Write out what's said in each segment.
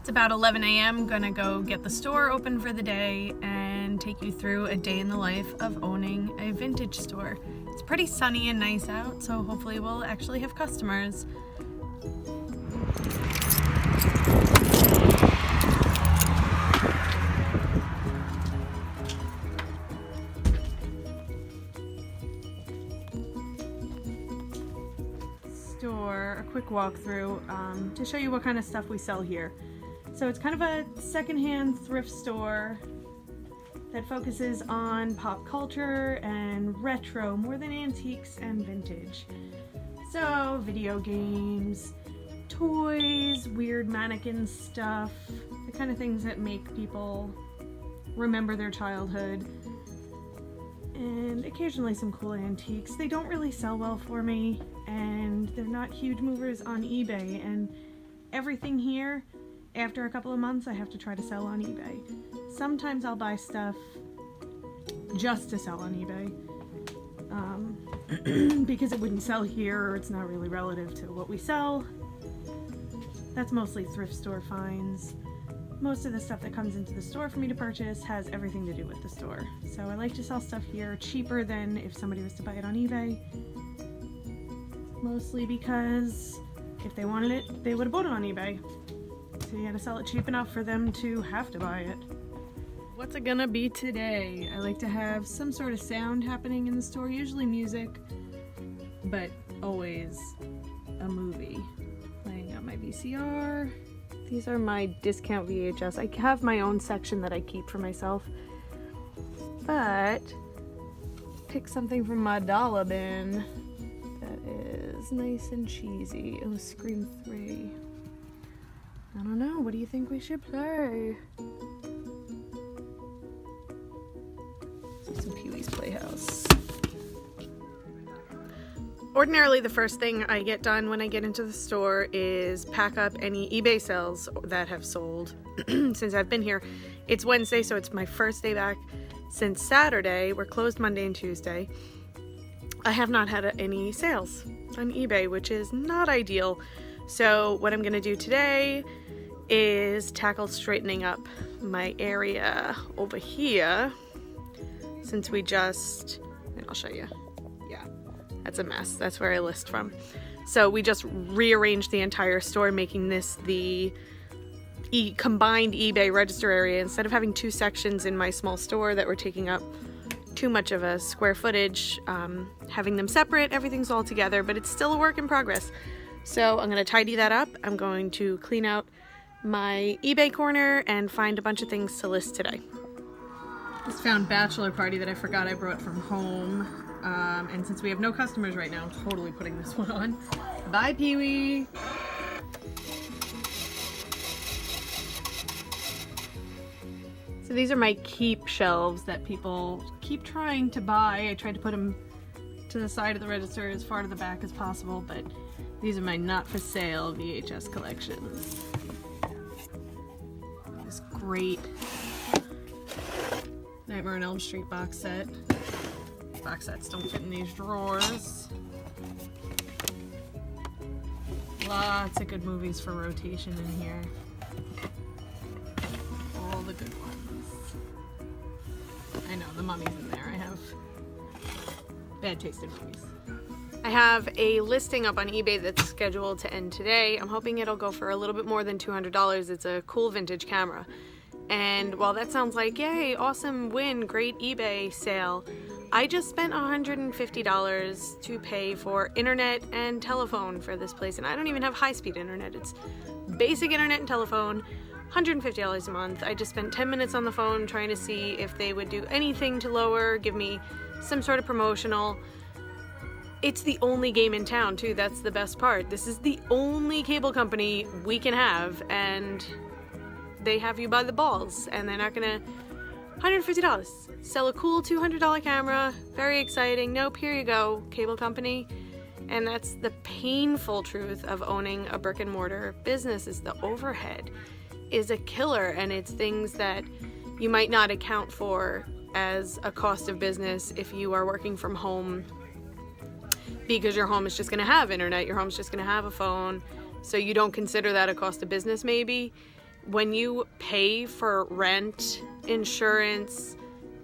It's about 11 a.m. Gonna go get the store open for the day and take you through a day in the life of owning a vintage store. It's pretty sunny and nice out, so hopefully we'll actually have customers. Store, a quick walkthrough to show you what kind of stuff we sell here. So it's kind of a secondhand thrift store that focuses on pop culture and retro more than antiques and vintage. So video games, toys, weird mannequin stuff, the kind of things that make people remember their childhood, and occasionally some cool antiques. They don't really sell well for me, and they're not huge movers on eBay, and everything here, after a couple of months, I have to try to sell on eBay. Sometimes I'll buy stuff just to sell on eBay because it wouldn't sell here, or it's not really relative to what we sell. That's mostly thrift store finds. Most of the stuff that comes into the store for me to purchase has everything to do with the store. So I like to sell stuff here cheaper than if somebody was to buy it on eBay. Mostly because if they wanted it, they would have bought it on eBay. So you gotta sell it cheap enough for them to have to buy it. What's it gonna be today? I like to have some sort of sound happening in the store, usually music, but always a movie. Laying out my VCR. These are my discount VHS. I have my own section that I keep for myself, but pick something from my dollar bin that is nice and cheesy. Oh, Scream 3. I don't know, what do you think we should play? Some Pee-wee's Playhouse. Ordinarily, the first thing I get done when I get into the store is pack up any eBay sales that have sold since I've been here. It's Wednesday, so it's my first day back since Saturday. We're closed Monday and Tuesday. I have not had any sales on eBay, which is not ideal. So what I'm gonna do today is tackle straightening up my area over here, since we just, and I'll show you. Yeah, that's a mess. That's where I list from. So we just rearranged the entire store, making this the combined eBay register area. Instead of having two sections in my small store that were taking up too much of a square footage, having them separate, everything's all together, but it's still a work in progress. So I'm gonna tidy that up. I'm going to clean out my eBay corner and find a bunch of things to list today. Just found Bachelor Party that I forgot I brought from home. And since we have no customers right now, I'm totally putting this one on. Bye, Pee-wee. So these are my keep shelves that people keep trying to buy. I tried to put them to the side of the register as far to the back as possible, but these are my not for sale VHS collections. This great Nightmare on Elm Street box set. Box sets don't fit in these drawers. Lots of good movies for rotation in here. All the good ones. I know, The Mummy's in there. I have bad taste in movies. I have a listing up on eBay that's scheduled to end today. I'm hoping it'll go for a little bit more than $200. It's a cool vintage camera. And while that sounds like, yay, awesome win, great eBay sale, I just spent $150 to pay for internet and telephone for this place. And I don't even have high-speed internet. It's basic internet and telephone, $150 a month. I just spent 10 minutes on the phone trying to see if they would do anything to lower, give me some sort of promotional. It's the only game in town, too. That's the best part. This is the only cable company we can have, and they have you by the balls, and they're not gonna. $150. Sell a cool $200 camera. Very exciting. Nope, here you go, cable company. And that's the painful truth of owning a brick and mortar business, is the overhead is a killer, and it's things that you might not account for as a cost of business if you are working from home, because your home is just gonna have internet, your home's just gonna have a phone, so you don't consider that a cost of business maybe. when you pay for rent, insurance,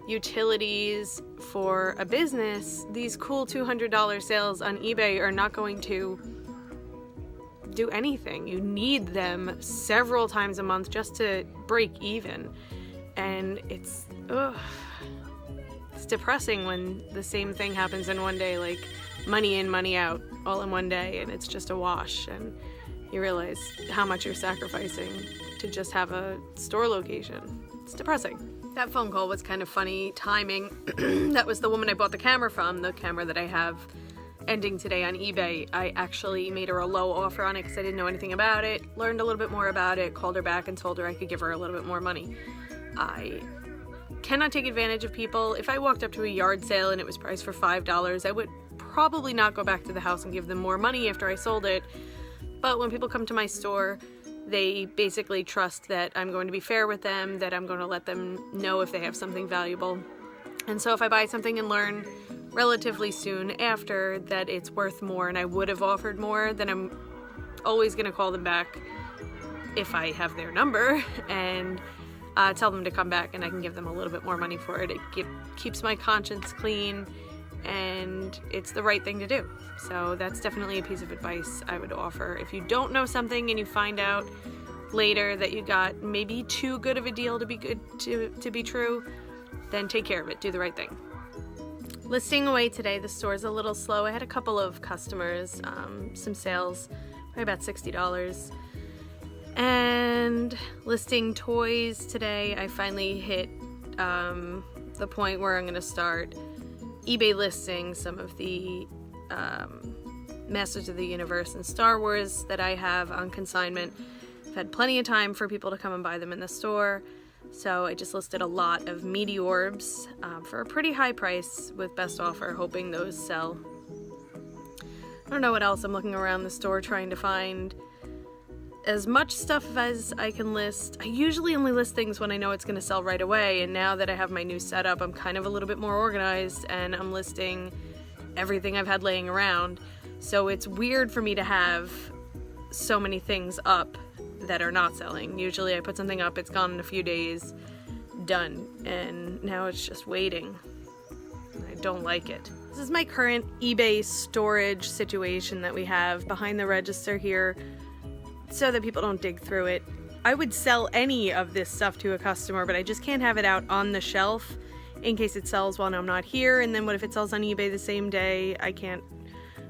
utilities for a business, these cool $200 sales on eBay are not going to do anything. You need them several times a month just to break even. And it's depressing when the same thing happens in one day, like money in, money out, all in one day, and it's just a wash, and you realize how much you're sacrificing to just have a store location. It's depressing. That phone call was kind of funny timing. That was the woman I bought the camera from, the camera that I have ending today on eBay. I actually made her a low offer on it because I didn't know anything about it, learned a little bit more about it, called her back and told her I could give her a little bit more money. I cannot take advantage of people. If I walked up to a yard sale and it was priced for $5, I would probably not go back to the house and give them more money after I sold it. But when people come to my store, they basically trust that I'm going to be fair with them, that I'm going to let them know if they have something valuable. And so if I buy something and learn relatively soon after that it's worth more and I would have offered more, then I'm always going to call them back if I have their number and tell them to come back, and I can give them a little bit more money for it. It keeps my conscience clean, and it's the right thing to do. So that's definitely a piece of advice I would offer. If you don't know something and you find out later that you got maybe too good of a deal to be good to be true, then take care of it. Do the right thing. Listing away today, the store's a little slow. I had a couple of customers, some sales, probably about $60. And listing toys today, I finally hit the point where I'm going to start eBay listing some of the Masters of the Universe and Star Wars that I have on consignment. I've had plenty of time for people to come and buy them in the store, so I just listed a lot of meaty orbs for a pretty high price with best offer, hoping those sell. I don't know what else. I'm looking around the store trying to find as much stuff as I can list. I usually only list things when I know it's going to sell right away, and now that I have my new setup, I'm kind of a little bit more organized, and I'm listing everything I've had laying around. So it's weird for me to have so many things up that are not selling. Usually I put something up, it's gone in a few days, done, and now it's just waiting. I don't like it. This is my current eBay storage situation that we have behind the register here, so that people don't dig through it. I would sell any of this stuff to a customer, but I just can't have it out on the shelf in case it sells while I'm not here. And then what if it sells on eBay the same day? I can't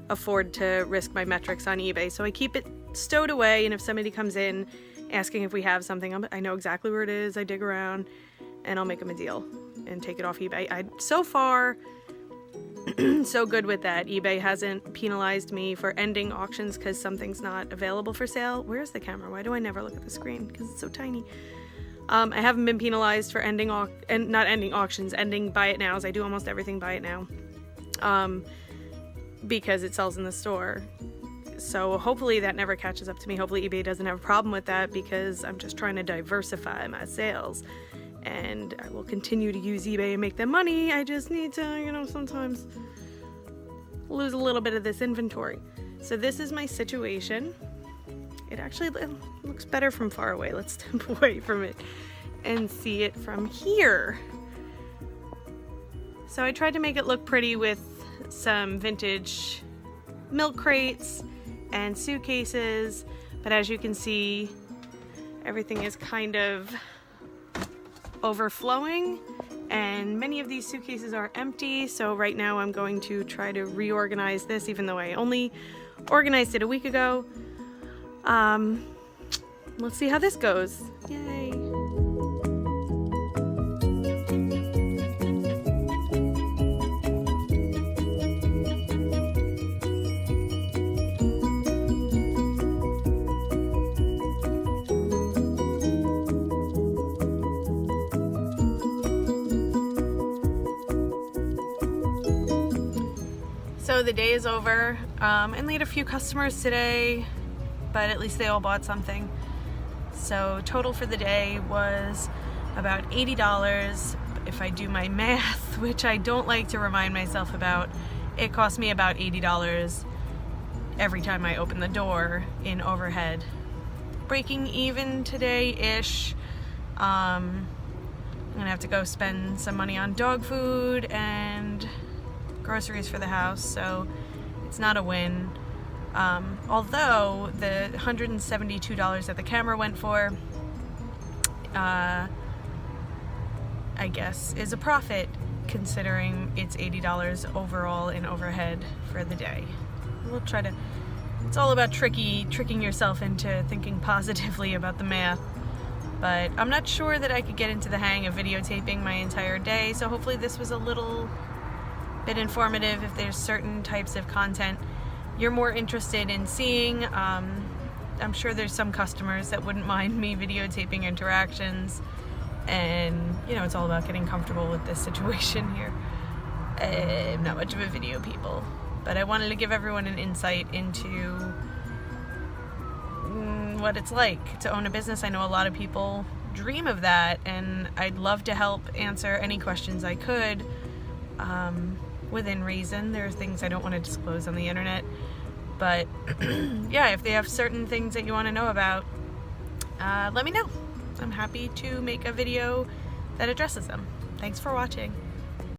afford to risk my metrics on eBay. So I keep it stowed away, and if somebody comes in asking if we have something, I know exactly where it is. I dig around and I'll make them a deal and take it off eBay. So far, so good with that. eBay hasn't penalized me for ending auctions because something's not available for sale. Where's the camera? Why do I never look at the screen? Because it's so tiny. I haven't been penalized for ending auctions, ending buy it nows. I do almost everything buy it now because it sells in the store. So hopefully that never catches up to me. Hopefully eBay doesn't have a problem with that, because I'm just trying to diversify my sales. And I will continue to use eBay and make them money. I just need to, sometimes lose a little bit of this inventory. So this is my situation. It actually looks better from far away. Let's step away from it and see it from here. So I tried to make it look pretty with some vintage milk crates and suitcases, but as you can see, everything is kind of overflowing, and many of these suitcases are empty. So right now I'm going to try to reorganize this, even though I only organized it a week ago. Let's see how this goes. Yay. So the day is over. I only had a few customers today, but at least they all bought something. So total for the day was about $80. If I do my math, which I don't like to remind myself about, it cost me about $80 every time I open the door in overhead breaking even today-ish. I'm gonna have to go spend some money on dog food and groceries for the house, so it's not a win. Although the $172 that the camera went for, I guess, is a profit considering it's $80 overall in overhead for the day. We'll try to, it's all about tricking yourself into thinking positively about the math, but I'm not sure that I could get into the hang of videotaping my entire day, so hopefully this was a little bit informative. If there's certain types of content you're more interested in seeing, I'm sure there's some customers that wouldn't mind me videotaping interactions, and you know, it's all about getting comfortable with this situation here. I'm not much of a video people, but I wanted to give everyone an insight into what it's like to own a business. I know a lot of people dream of that, and I'd love to help answer any questions I could, within reason. There are things I don't want to disclose on the internet, but yeah, if they have certain things that you want to know about, let me know. I'm happy to make a video that addresses them. Thanks for watching.